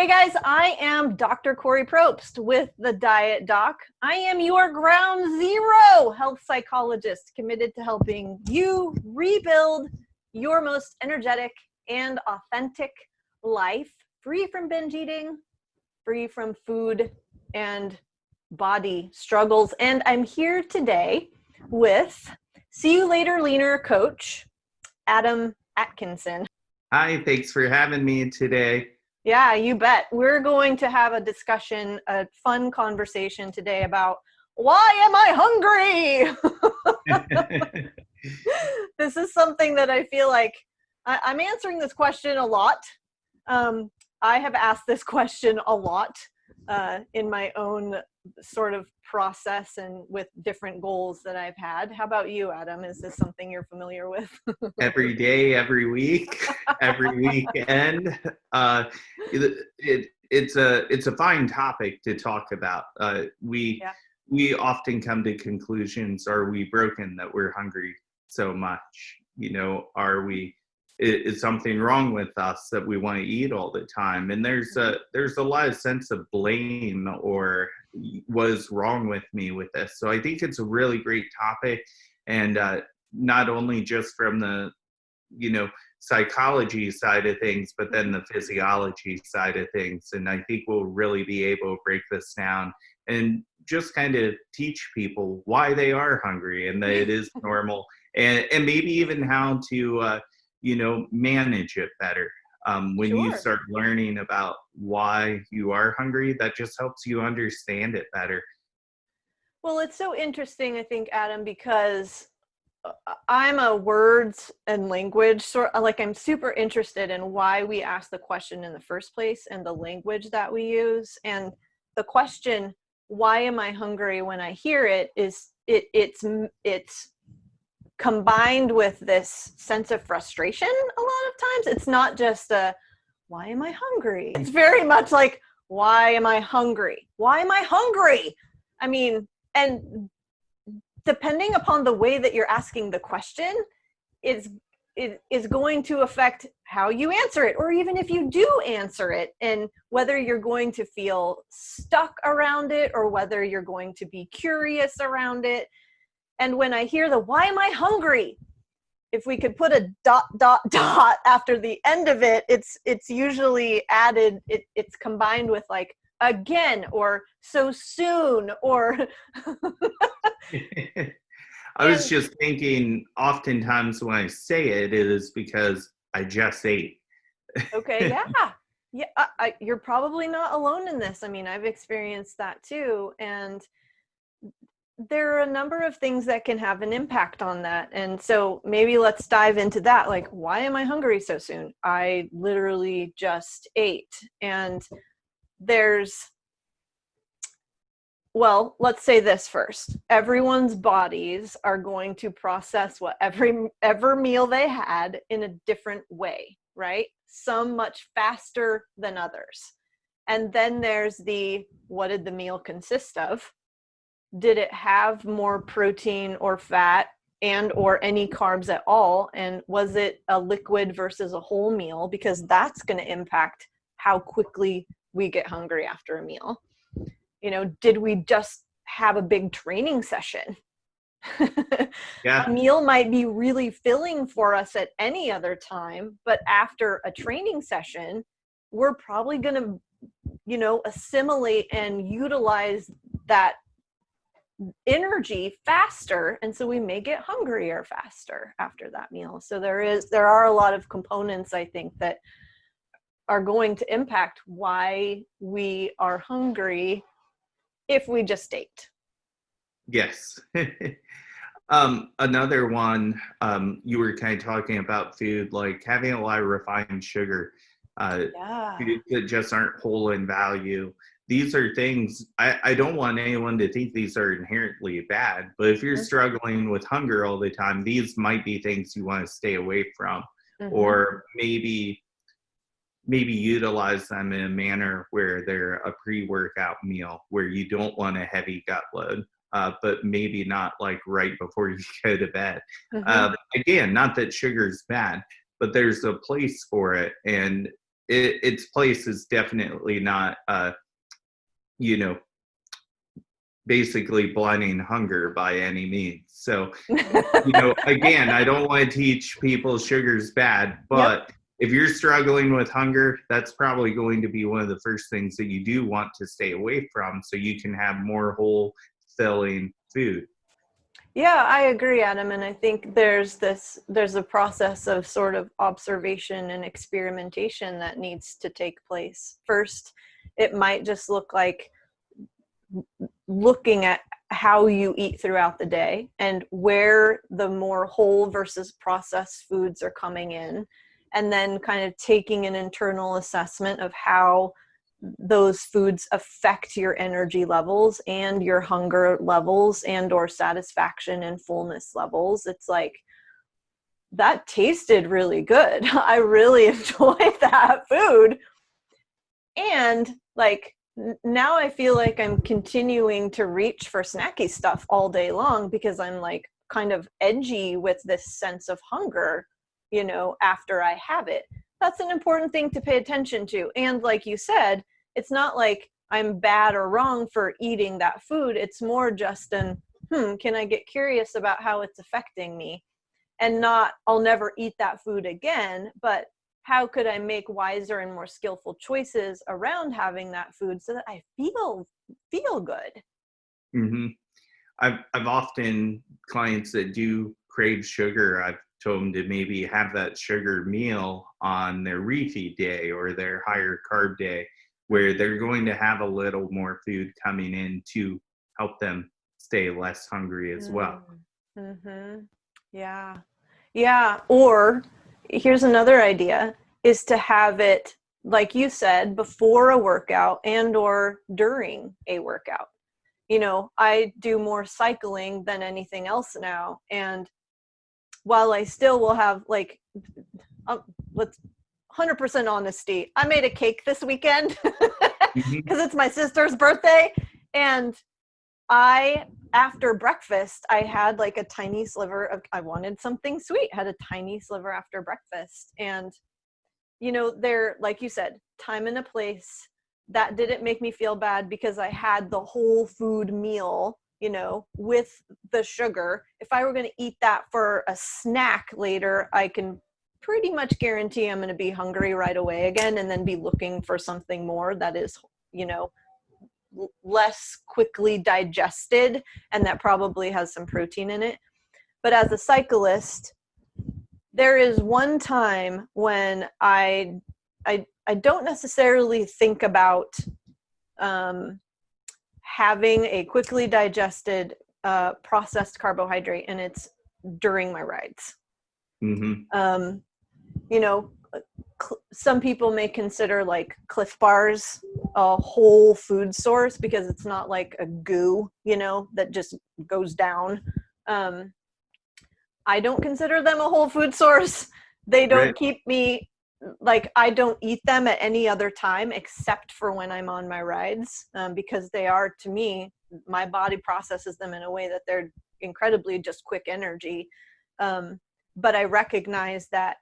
Hey guys, I am Dr. Kori Propst with The Diet Doc. I am your ground zero health psychologist committed to helping you rebuild your most energetic and authentic life, free from binge eating, free from food and body struggles. And I'm here today with SeeYouLaterLeaner coach, Adam Atkinson. Hi, thanks for having me today. Yeah, you bet. We're going to have a discussion, a fun conversation today about why am I hungry? This is something that I feel like I'm answering this question a lot. I have asked this question a lot in my own sort of process and with different goals that I've had. How about you, Adam? Is this something you're familiar with? Every day, every week, every weekend. It's a fine topic to talk about. We often come to conclusions: are we broken that we're hungry so much? Is something wrong with us that we want to eat all the time? And there's a lot of sense of blame or what is wrong with me with this. So I think it's a really great topic, and not only just from the psychology side of things, but then the physiology side of things. And I think we'll really be able to break this down and just kind of teach people why they are hungry and that it is normal, and maybe even how to manage it better. When Sure. you start learning about why you are hungry, that just helps you understand it better. Well, it's so interesting, I think, Adam, because I'm a words and language I'm super interested in why we ask the question in the first place and the language that we use. And the question, why am I hungry, when I hear it, is it's combined with this sense of frustration a lot of times. It's not just why am I hungry? It's very much like, why am I hungry? Why am I hungry? I mean, and depending upon the way that you're asking the question, it is going to affect how you answer it, or even if you do answer it, and whether you're going to feel stuck around it or whether you're going to be curious around it. And when I hear the why am I hungry, if we could put a ... after the end of it, it's usually added, it's combined with like again or so soon or I was just thinking, oftentimes when I say it, it is because I just ate. Okay, yeah. You're probably not alone in this. I mean, I've experienced that too, and there are a number of things that can have an impact on that. And so maybe let's dive into that. Like, why am I hungry so soon? I literally just ate. And well, let's say this first. Everyone's bodies are going to process every meal they had in a different way, right? Some much faster than others. And then there's what did the meal consist of? Did it have more protein or fat and or any carbs at all? And was it a liquid versus a whole meal? Because that's going to impact how quickly we get hungry after a meal. Did we just have a big training session? Yeah. A meal might be really filling for us at any other time, but after a training session, we're probably going to, assimilate and utilize that energy faster, and so we may get hungrier faster after that meal. So there are a lot of components, I think, that are going to impact why we are hungry if we just ate. Yes. Another one, you were kind of talking about food, like having a lot of refined sugar, foods that just aren't whole in value. These are things, I don't want anyone to think these are inherently bad, but if you're struggling with hunger all the time, these might be things you want to stay away from, or maybe utilize them in a manner where they're a pre-workout meal, where you don't want a heavy gut load, but maybe not like right before you go to bed. Again, not that sugar is bad, but there's a place for it. And its place is definitely not, you know, basically blunting hunger by any means. So, you know, again, I don't want to teach people sugar's bad, but Yep. if you're struggling with hunger, that's probably going to be one of the first things that you do want to stay away from, so you can have more whole, filling food. Yeah, I agree, Adam. And I think there's a process of sort of observation and experimentation that needs to take place. First, it might just look like looking at how you eat throughout the day and where the more whole versus processed foods are coming in, and then kind of taking an internal assessment of how those foods affect your energy levels and your hunger levels and or satisfaction and fullness levels. It's like, that tasted really good. I really enjoyed that food. And like, now I feel like I'm continuing to reach for snacky stuff all day long because I'm like kind of edgy with this sense of hunger, you know, after I have it. That's an important thing to pay attention to. And like you said, it's not like I'm bad or wrong for eating that food. It's more just can I get curious about how it's affecting me? And not, I'll never eat that food again, but how could I make wiser and more skillful choices around having that food so that I feel good? Mm-hmm. I've often clients that do crave sugar. I've told them to maybe have that sugar meal on their refeed day or their higher carb day, where they're going to have a little more food coming in to help them stay less hungry as well. Mm-hmm. Yeah. Yeah. Or here's another idea, is to have it, like you said, before a workout and or during a workout. You know, I do more cycling than anything else now. And while I still will have like, let's 100% honesty, I made a cake this weekend because it's my sister's birthday. And after breakfast, I had like a tiny sliver of, I wanted something sweet, had a tiny sliver after breakfast. And, you know, there, like you said, time and a place. That didn't make me feel bad because I had the whole food meal, you know, with the sugar. If I were going to eat that for a snack later, I can pretty much guarantee I'm going to be hungry right away again and then be looking for something more that is, you know, less quickly digested and that probably has some protein in it. But as a cyclist, there is one time when I don't necessarily think about having a quickly digested processed carbohydrate, and it's during my rides. Mm-hmm. You know, some people may consider like Cliff Bars a whole food source because it's not like a goo, you know, that just goes down. I don't consider them a whole food source. They don't keep me, like, I don't eat them at any other time except for when I'm on my rides, because they are, to me, my body processes them in a way that they're incredibly just quick energy. But I recognize that,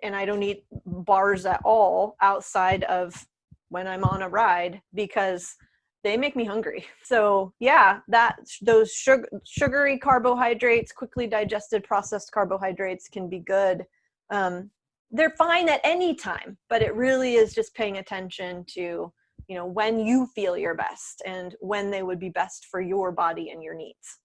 and I don't eat bars at all outside of when I'm on a ride because they make me hungry. So yeah, those sugary carbohydrates, quickly digested processed carbohydrates can be good. They're fine at any time, but it really is just paying attention to, you know, when you feel your best and when they would be best for your body and your needs.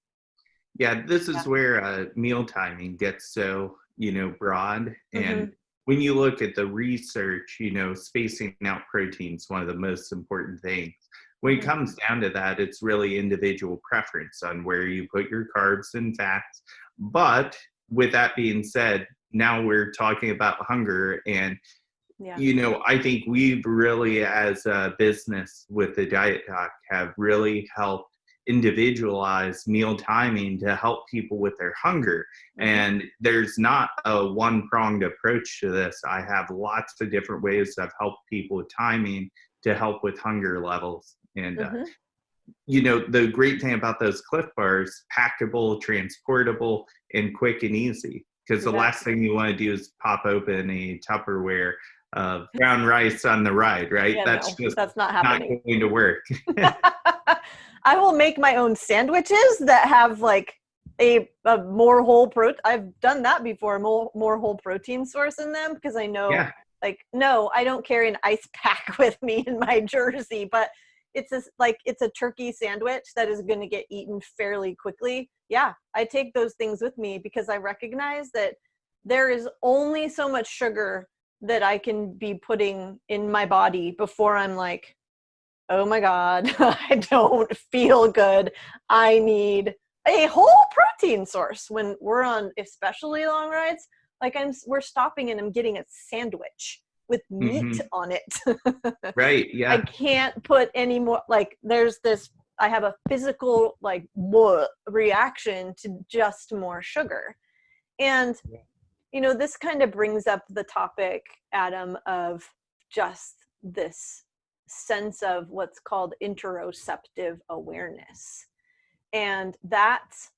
Yeah, this is where meal timing gets so, you know, broad. And when you look at the research, you know, spacing out protein is one of the most important things. When it comes down to that, it's really individual preference on where you put your carbs and fats. But with that being said, now we're talking about hunger. And, you know, I think we've really, as a business with the Diet Doc, have really helped individualize meal timing to help people with their hunger. And there's not a one-pronged approach to this. I have lots of different ways I've helped people with timing to help with hunger levels. And you know, the great thing about those Cliff Bars, packable, transportable, and quick and easy. Because the last thing you want to do is pop open a Tupperware of brown rice on the ride, right? Yeah, That's no, just that's not not happening. going to work. I will make my own sandwiches that have like a more whole protein. I've done that before, more whole protein source in them, because I know, Yeah. like, no, I don't carry an ice pack with me in my jersey, but it's a turkey sandwich that is going to get eaten fairly quickly. Yeah, I take those things with me because I recognize that there is only so much sugar that I can be putting in my body before I'm like, oh my God, I don't feel good. I need a whole protein source. When we're on especially long rides, like we're stopping and I'm getting a sandwich with meat on it. Right. Yeah. I can't put any more, like I have a physical like reaction to just more sugar. And, this kind of brings up the topic, Adam, of just this sense of what's called interoceptive awareness. And that's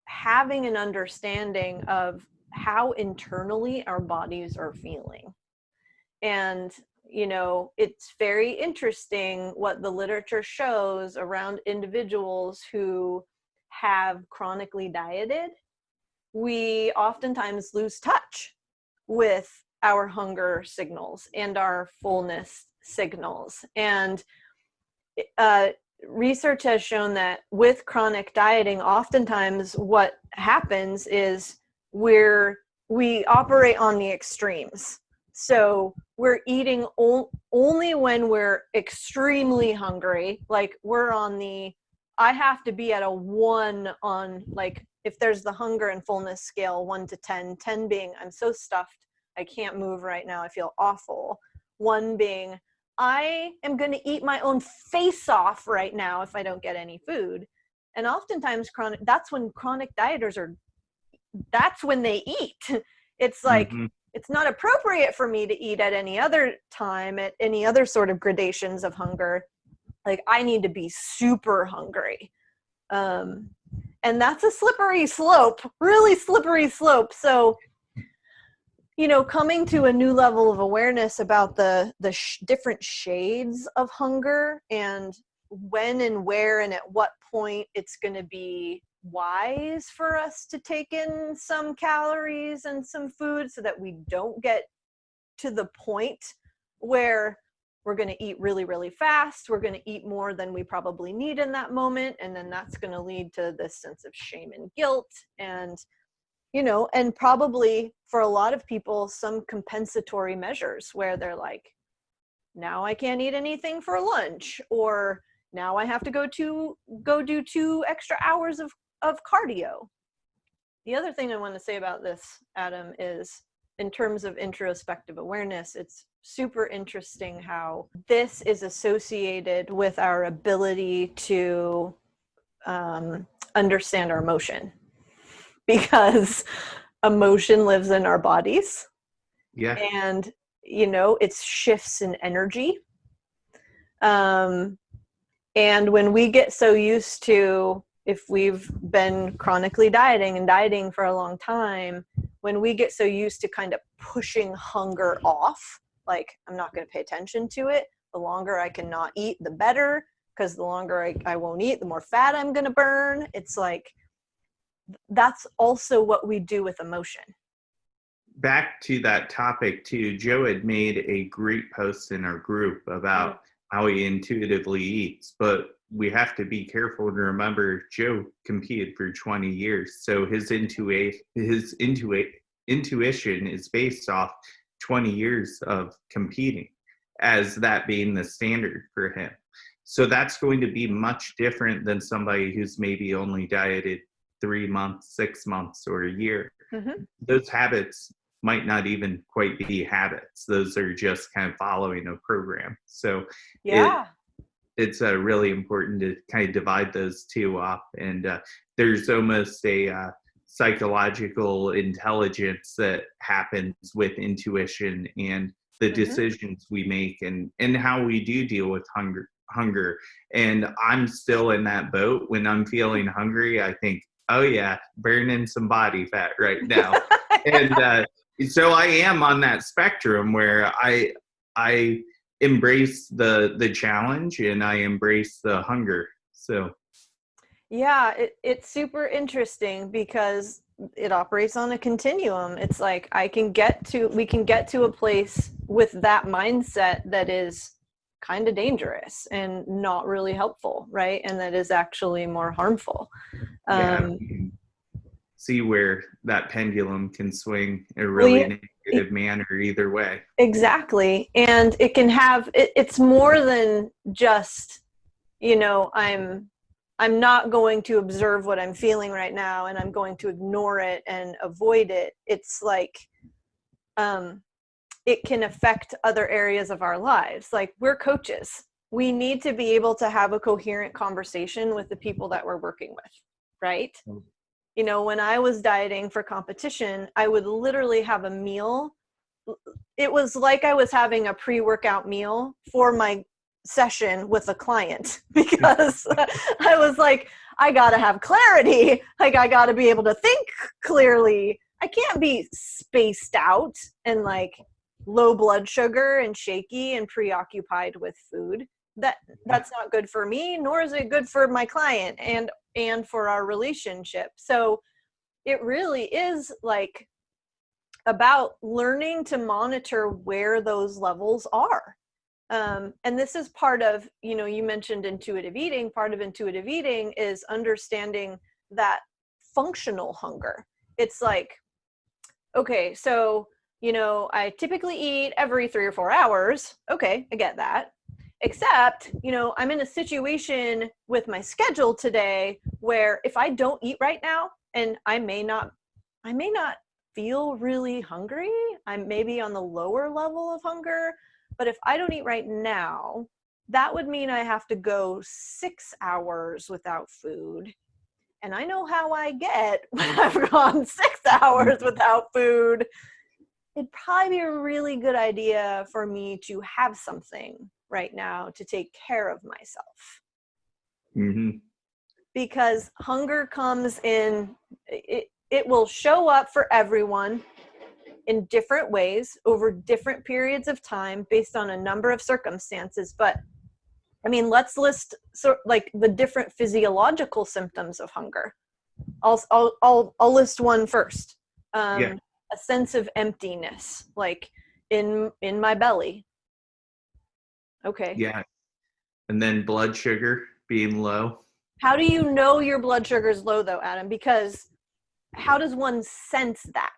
having an understanding of how internally our bodies are feeling. And, it's very interesting what the literature shows around individuals who have chronically dieted. We oftentimes lose touch with our hunger signals and our fullness signals. And research has shown that with chronic dieting, oftentimes what happens is we operate on the extremes. So we're eating only when we're extremely hungry. Like I have to be at a 1 on, like, if there's the hunger and fullness scale, 1 to 10, 10 being I'm so stuffed, I can't move right now, I feel awful. 1 being I am going to eat my own face off right now if I don't get any food. And oftentimes that's when chronic dieters that's when they eat. It's like, it's not appropriate for me to eat at any other time, at any other sort of gradations of hunger. Like, I need to be super hungry. And that's a slippery slope, really slippery slope. So, coming to a new level of awareness about the different shades of hunger and when and where and at what point it's going to be wise for us to take in some calories and some food so that we don't get to the point where we're going to eat really, really fast. We're going to eat more than we probably need in that moment. And then that's going to lead to this sense of shame and guilt. And, and probably for a lot of people, some compensatory measures where they're like, now I can't eat anything for lunch, or now I have to go do 2 extra hours of cardio. The other thing I want to say about this, Adam, is in terms of introspective awareness, it's super interesting how this is associated with our ability to understand our emotion, because emotion lives in our bodies. Yeah. And, it's shifts in energy. And when we get so used to, if we've been chronically dieting for a long time, when we get so used to kind of pushing hunger off, like, I'm not going to pay attention to it, the longer I can not eat, the better, because the longer I won't eat, the more fat I'm going to burn. It's like, that's also what we do with emotion. Back to that topic too, Joe had made a great post in our group about how he intuitively eats, but we have to be careful to remember Joe competed for 20 years. So his intuition is based off 20 years of competing, as that being the standard for him. So that's going to be much different than somebody who's maybe only dieted 3 months, 6 months, or a year. Those habits might not even quite be habits. Those are just kind of following a program. So it's really important to kind of divide those two up. And there's almost a psychological intelligence that happens with intuition and the decisions we make and how we do deal with hunger. And I'm still in that boat. When I'm feeling hungry, I think, oh yeah, burning some body fat right now. And So I am on that spectrum where I embrace the challenge and I embrace the hunger. So yeah, it's super interesting because it operates on a continuum. It's like we can get to a place with that mindset that is kind of dangerous and not really helpful, right? And that is actually more harmful. yeah, Um, see where that pendulum can swing in a well, really yeah, negative manner either way. exactly. And it can have it's more than just, I'm not going to observe what I'm feeling right now and I'm going to ignore it and avoid it. It's like it can affect other areas of our lives. Like, we're coaches. We need to be able to have a coherent conversation with the people that we're working with, right? When I was dieting for competition, I would literally have a meal. It was like I was having a pre-workout meal for my session with a client because I was like, I gotta have clarity. Like, I gotta be able to think clearly. I can't be spaced out and like low blood sugar and shaky and preoccupied with food. That's not good for me, nor is it good for my client and for our relationship. So it really is like about learning to monitor where those levels are. And this is part of, you mentioned intuitive eating. Part of intuitive eating is understanding that functional hunger. It's like, okay, so, I typically eat every 3 or 4 hours. Okay, I get that. Except, I'm in a situation with my schedule today where if I don't eat right now, and I may not feel really hungry, I'm maybe on the lower level of hunger, but if I don't eat right now, that would mean I have to go 6 hours without food. And I know how I get when I've gone 6 hours without food. It'd probably be a really good idea for me to have something right now to take care of myself. Mm-hmm. Because hunger comes in, it will show up for everyone in different ways over different periods of time based on a number of circumstances. But I mean, let's list like the different physiological symptoms of hunger. I'll list one first. Yeah. A sense of emptiness, like in my belly. Okay. Yeah. And then blood sugar being low. How do you know your blood sugar is low, though, Adam? Because how does one sense that?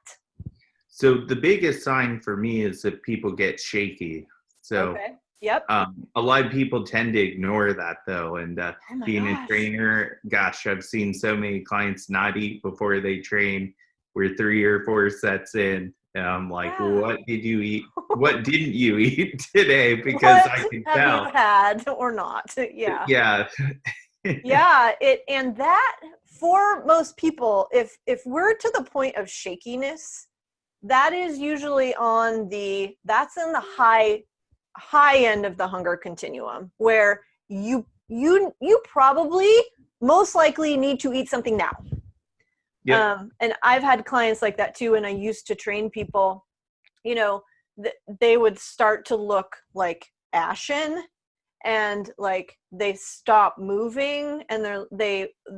So the biggest sign for me is that people get shaky. So Okay. Yep. a lot of people tend to ignore that though. And Oh my being a gosh. trainer, gosh, I've seen so many clients not eat before they train. We're 3 or 4 sets in. And I'm like, Yeah. what did you eat? What didn't you eat today? Because What I can have you tell. had or not? Yeah. Yeah. Yeah. And that, for most people, if we're to the point of shakiness, that is usually that's in the high end of the hunger continuum, where you probably most likely need to eat something now. Yep. And I've had clients like that too. And I used to train people, they would start to look like ashen, and like they stop moving, and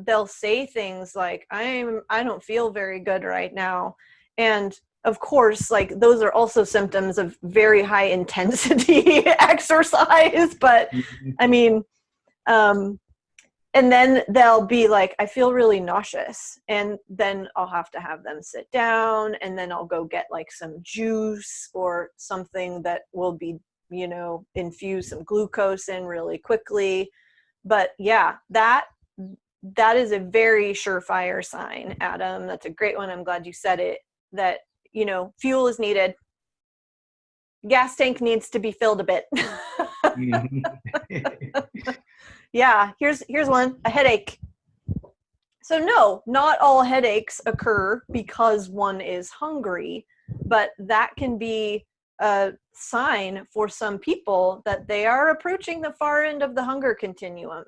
they'll say things like, I don't feel very good right now. And of course, like, those are also symptoms of very high intensity exercise. But I mean, and then they'll be like, I feel really nauseous. And then I'll have to have them sit down, and then I'll go get like some juice or something that will be, infuse some glucose in really quickly. But yeah, that is a very surefire sign, Adam. That's a great one. I'm glad you said it, that, fuel is needed. Gas tank needs to be filled a bit. Yeah, here's one, a headache. So no, not all headaches occur because one is hungry, but that can be a sign for some people that they are approaching the far end of the hunger continuum.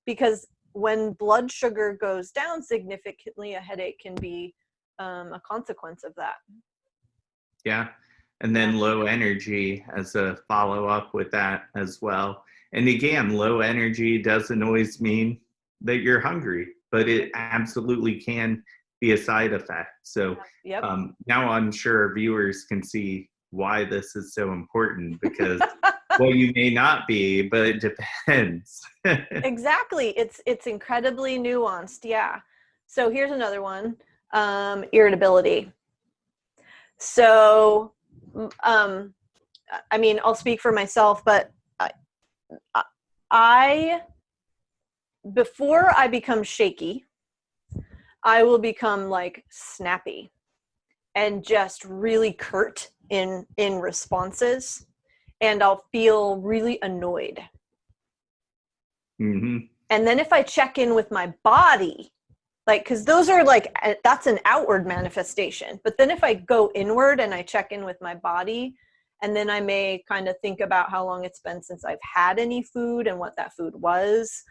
Because when blood sugar goes down significantly, a headache can be a consequence of that. Yeah. And then low energy as a follow-up with that as well. And again, low energy doesn't always mean that you're hungry, but it absolutely can be a side effect. So now I'm sure our viewers can see why this is so important, because well, you may not be, but it depends. Exactly. It's incredibly nuanced. Yeah. So here's another one. Irritability. So, I mean, I'll speak for myself, but before I become shaky, I will become like snappy and just really curt in responses, and I'll feel really annoyed. Mm-hmm. And then if I check in with my body, like, because those are like, that's an outward manifestation. But then if I go inward and I check in with my body, and then I may kind of think about how long it's been since I've had any food and what that food was.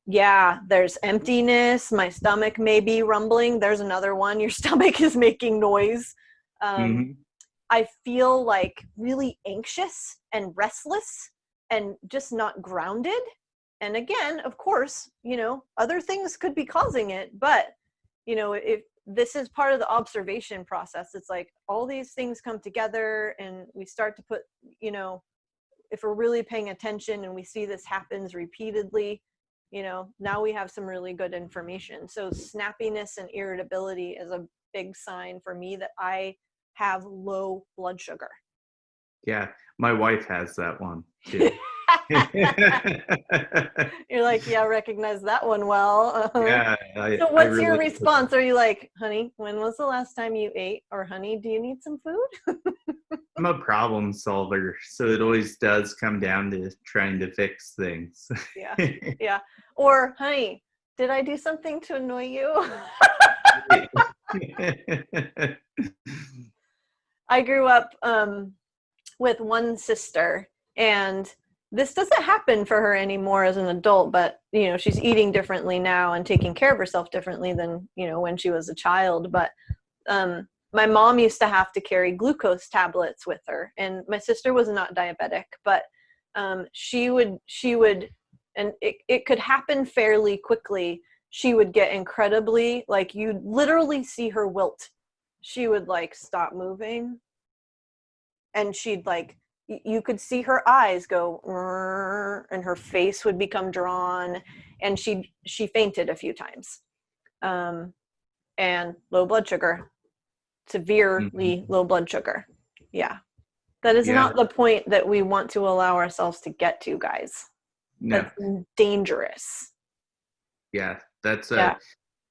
Yeah, there's emptiness. My stomach may be rumbling. There's another one. Your stomach is making noise. I feel like really anxious and restless and just not grounded. And again, of course, you know, other things could be causing it, but, you know, if this is part of the observation process, it's like all these things come together and we start to put, you know, if we're really paying attention and we see this happens repeatedly, you know, now we have some really good information. So snappiness and irritability is a big sign for me that I have low blood sugar. Yeah, my wife has that one too. You're like, yeah, recognize that one well. Yeah. So what's your response? Are you like, honey, when was the last time you ate? Or honey, do you need some food? I'm a problem solver, so it always does come down to trying to fix things. Yeah. Yeah. Or honey, did I do something to annoy you? I grew up with one sister, and this doesn't happen for her anymore as an adult, but, you know, she's eating differently now and taking care of herself differently than, you know, when she was a child. But my mom used to have to carry glucose tablets with her, and my sister was not diabetic, but she would, and it could happen fairly quickly. She would get incredibly, like, you'd literally see her wilt. She would like stop moving, and she'd like, you could see her eyes go, and her face would become drawn, and she fainted a few times. And low blood sugar, severely low blood sugar. Yeah. That is not the point that we want to allow ourselves to get to, guys. No. That's dangerous. Yeah, that's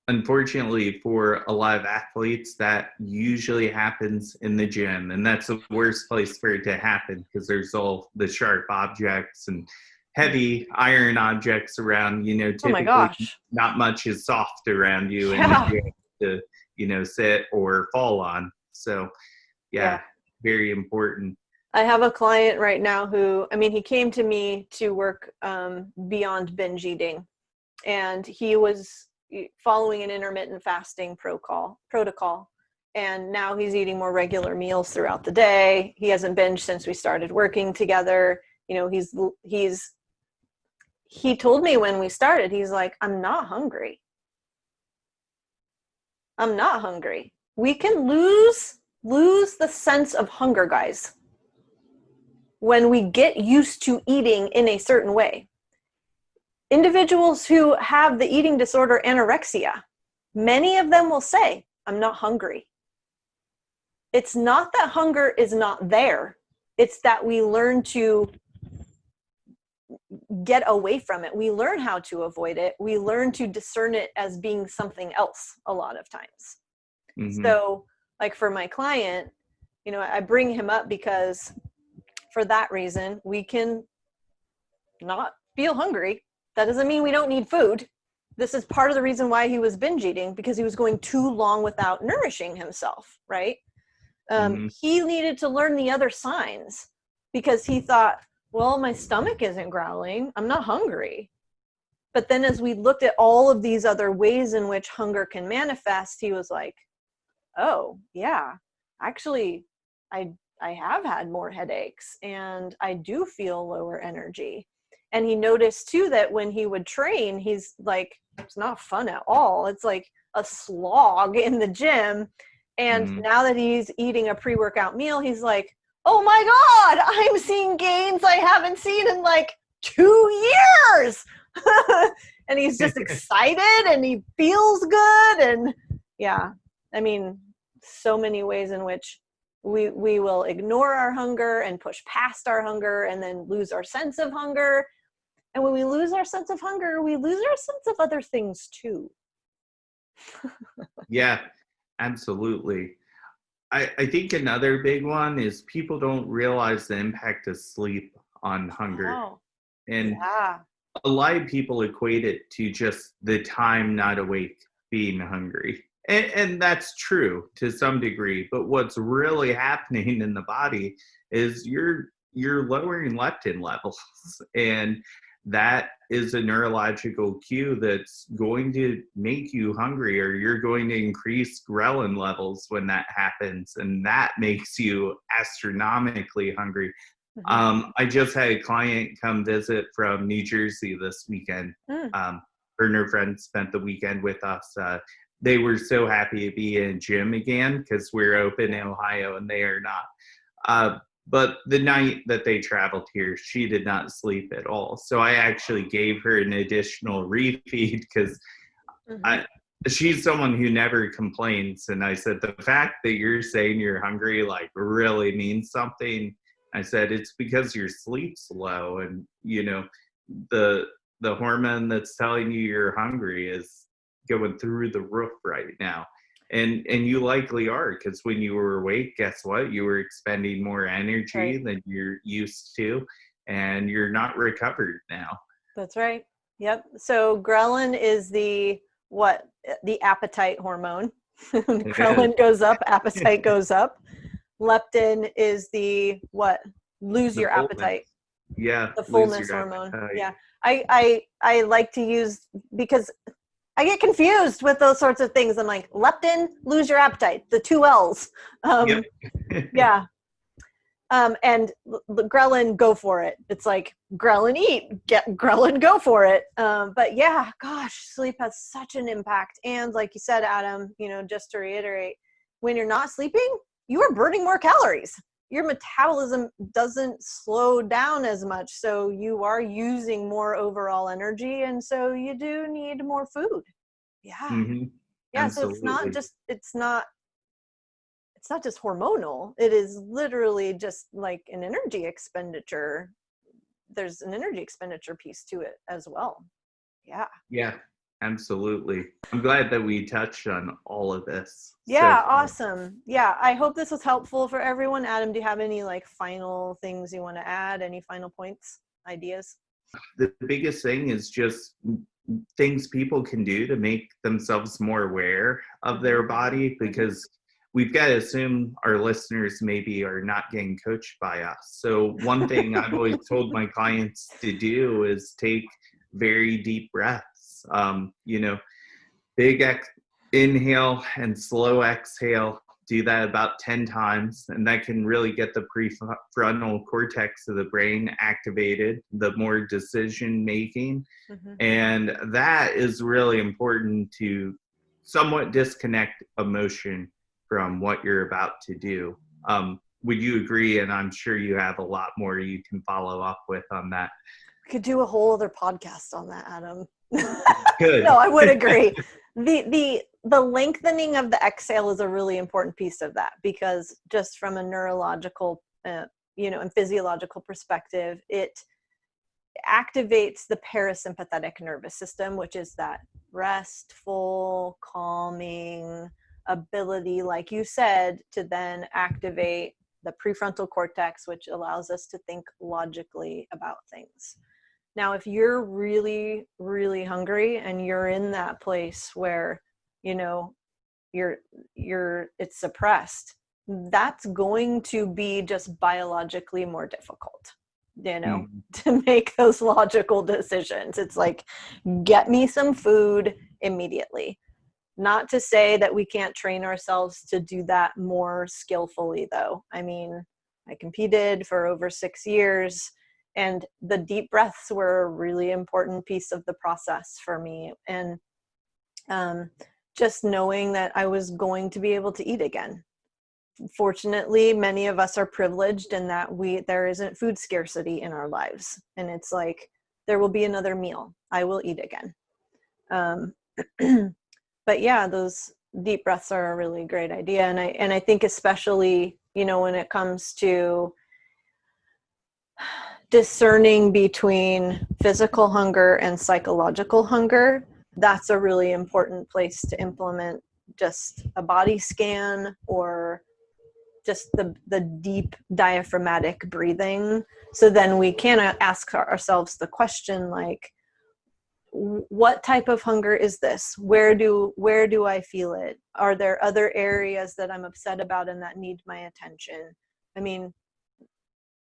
unfortunately for a lot of athletes, that usually happens in the gym, and that's the worst place for it to happen, because there's all the sharp objects and heavy iron objects around. You know, typically not much is soft around you in the gym to, you know, sit or fall on. So very important. I have a client right now who, I mean, he came to me to work beyond binge eating, and he was following an intermittent fasting protocol. And now he's eating more regular meals throughout the day. He hasn't binged since we started working together. You know, he told me when we started, he's like, I'm not hungry. I'm not hungry. We can lose the sense of hunger, guys, when we get used to eating in a certain way. Individuals who have the eating disorder anorexia, many of them will say, I'm not hungry. It's not that hunger is not there. It's that we learn to get away from it. We learn how to avoid it. We learn to discern it as being something else a lot of times. So, like for my client, you know, I bring him up because for that reason, we can not feel hungry. That doesn't mean we don't need food. This is part of the reason why he was binge eating, because he was going too long without nourishing himself, right? He needed to learn the other signs, because he thought, well, my stomach isn't growling. I'm not hungry. But then as we looked at all of these other ways in which hunger can manifest, he was like, oh, yeah, actually, I have had more headaches and I do feel lower energy. And he noticed too that when he would train, he's like, it's not fun at all. It's like a slog in the gym. And now that he's eating a pre-workout meal, he's like, oh my God, I'm seeing gains I haven't seen in like 2 years. And he's just excited and he feels good. And yeah, I mean, so many ways in which we will ignore our hunger and push past our hunger and then lose our sense of hunger. And when we lose our sense of hunger, we lose our sense of other things too. Yeah, absolutely. I think another big one is people don't realize the impact of sleep on hunger. Oh, and yeah. a lot of people equate it to just the time not awake being hungry. And that's true to some degree. But what's really happening in the body is you're lowering leptin levels. And that is a neurological cue that's going to make you hungry, or you're going to increase ghrelin levels when that happens. And that makes you astronomically hungry. I just had a client come visit from New Jersey this weekend. Her and her friend spent the weekend with us. They were so happy to be in gym again because we're open in Ohio and they are not. But the night that they traveled here, she did not sleep at all. So I actually gave her an additional refeed because she's someone who never complains. And I said, the fact that you're saying you're hungry like really means something. I said, it's because your sleep's low, and you know, the hormone that's telling you you're hungry is going through the roof right now. And you likely are, because when you were awake, guess what? You were expending more energy than you're used to, and you're not recovered now. That's right. Yep. So ghrelin is the appetite hormone. Ghrelin goes up, appetite goes up. Leptin is the lose your appetite. Yeah. The fullness hormone. Appetite. Yeah. I like to use, because I get confused with those sorts of things. I'm like, leptin, lose your appetite, the 2 L's. Yeah. And ghrelin, go for it. It's like ghrelin, eat, get ghrelin, go for it. But yeah, gosh, sleep has such an impact. And like you said, Adam, you know, just to reiterate, when you're not sleeping, you are burning more calories. Your metabolism doesn't slow down as much. So you are using more overall energy. And so you do need more food. Yeah. Yeah. Absolutely. So it's not just hormonal. It is literally just like an energy expenditure. There's an energy expenditure piece to it as well. Yeah. Yeah, absolutely. I'm glad that we touched on all of this. Yeah, awesome. Yeah, I hope this was helpful for everyone. Adam, do you have any like final things you want to add? Any final points, ideas? The biggest thing is just things people can do to make themselves more aware of their body, because we've got to assume our listeners maybe are not getting coached by us. So one thing I've always told my clients to do is take very deep breaths. You know, big inhale and slow exhale. Do that about 10 times, and that can really get the prefrontal cortex of the brain activated, the more decision making. And that is really important to somewhat disconnect emotion from what you're about to do. Would you agree? And I'm sure you have a lot more you can follow up with on that. We could do a whole other podcast on that, Adam. Good. No, I would agree. The lengthening of the exhale is a really important piece of that, because just from a neurological, and physiological perspective, it activates the parasympathetic nervous system, which is that restful, calming ability, like you said, to then activate the prefrontal cortex, which allows us to think logically about things. Now, if you're really, really hungry and you're in that place where, you know, it's suppressed, that's going to be just biologically more difficult, to make those logical decisions. It's like, get me some food immediately. Not to say that we can't train ourselves to do that more skillfully, though. I mean, I competed for over 6 years, and the deep breaths were a really important piece of the process for me. And just knowing that I was going to be able to eat again. Fortunately, many of us are privileged in that there isn't food scarcity in our lives. And it's like, there will be another meal. I will eat again. But yeah, those deep breaths are a really great idea. And I think especially, you know, when it comes to discerning between physical hunger and psychological hunger, that's a really important place to implement just a body scan or just the deep diaphragmatic breathing. So then we can ask ourselves the question, like, what type of hunger is this? Where do I feel it? Are there other areas that I'm upset about and that need my attention? I mean,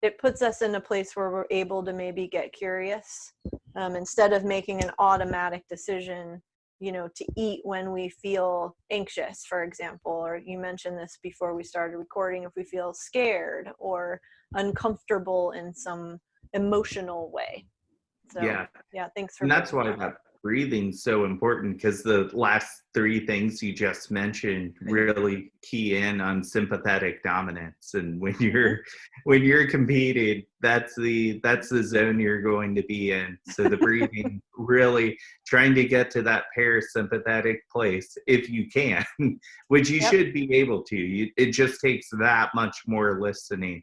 it puts us in a place where we're able to maybe get curious, instead of making an automatic decision, you know, to eat when we feel anxious, for example, or you mentioned this before we started recording, if we feel scared or uncomfortable in some emotional way. So yeah, thanks for and that's why that. that breathing's so important, because the last 3 things you just mentioned really key in on sympathetic dominance. And when you're competing, that's the zone you're going to be in. So the breathing, really trying to get to that parasympathetic place if you can, which you should be able to. It just takes that much more listening.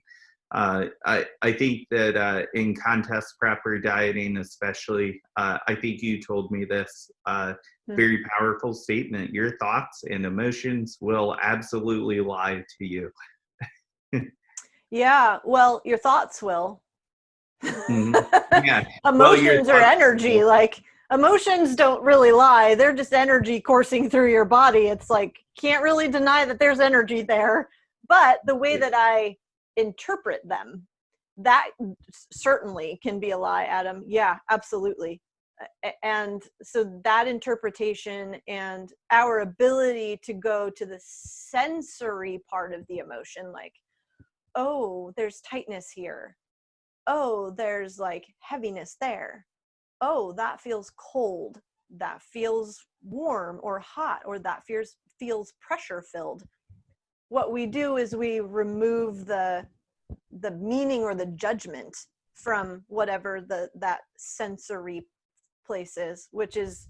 I think that in contest prep or dieting especially, I think you told me this very powerful statement: your thoughts and emotions will absolutely lie to you. Yeah, well, your thoughts will. Mm-hmm. Yeah. Emotions or energy, like emotions don't really lie. They're just energy coursing through your body. It's like, can't really deny that there's energy there. But the way that I interpret them, that certainly can be a lie, Adam. Yeah, absolutely. And so that interpretation and our ability to go to the sensory part of the emotion, like, oh, there's tightness here. Oh, there's like heaviness there. Oh, that feels cold. That feels warm or hot, or that feels pressure filled. What we do is we remove the meaning or the judgment from whatever that sensory place is, which is,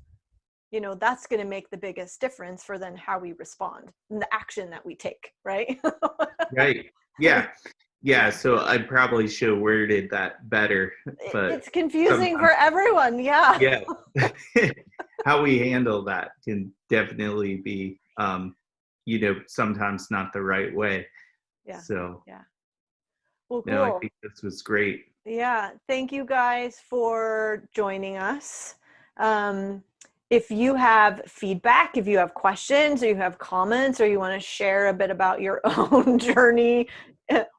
you know, that's going to make the biggest difference for then how we respond and the action that we take, right? Right. Yeah, so I probably should have worded that better, but it's confusing for everyone. Yeah. How we handle that can definitely be you know, sometimes not the right way. So well, cool. No, I think this was great. Yeah, thank you guys for joining us. If you have feedback, if you have questions, or you have comments, or you want to share a bit about your own journey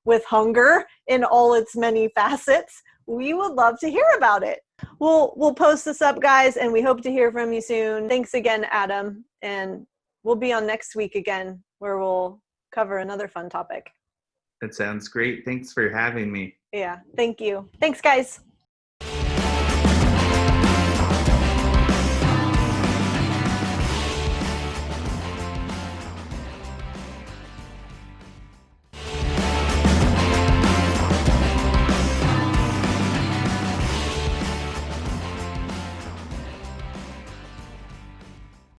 with hunger in all its many facets, we would love to hear about it. We'll post this up, guys, and we hope to hear from you soon. Thanks again, Adam, and we'll be on next week again, where we'll cover another fun topic. That sounds great. Thanks for having me. Yeah, thank you. Thanks, guys.